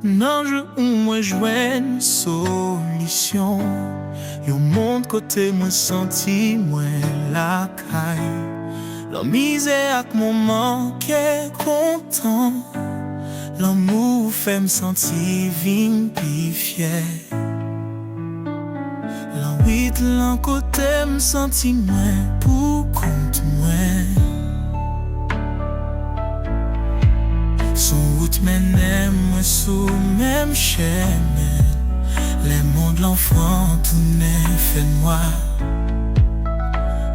nan je ou mwen jwen solisyon. Yon monde kote mwen santi mwen lakay. Lan mize ak mouman ke kontan. L'amour fait me sentir vin pi fier. L'an huit l'an côté me senti moins pour compte moins. Son route mène moi sous même chemin. Les mondes l'enfant tourné fait moi.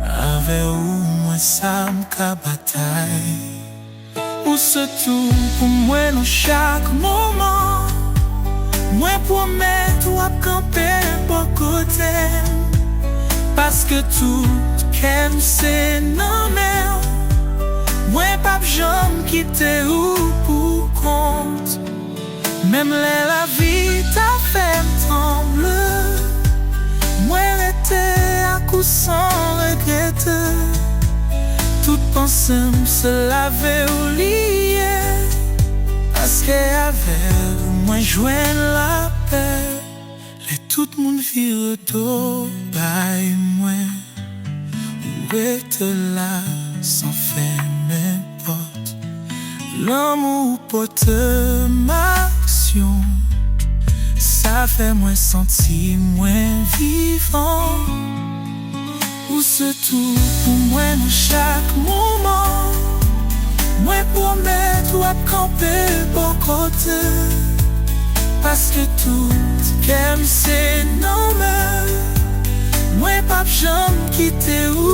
Avec ou moi ça m'ka bataille. Ou se tout pour moi dans chaque moment. Moi promets ou à camper bon côté. Parce que tout qu'aime c'est non mer. Moi pas jamais quitter ou pour compte. Même la vie t'a fait trembler. Moi était à coup sans regretter. Toute pensée se laver ou lier. Parce qu'avec moi joindre la paix. Et tout le monde vire d'eau by moi. Où est là sans faire n'importe. L'amour porte ma action. Ça fait moi sentir moins vivant. Ou se tout pour moi dans chaque moment. Moi promets ou à camper bon côté. Parce que tout qu'aime c'est normal. Moi pas jamais quitter ou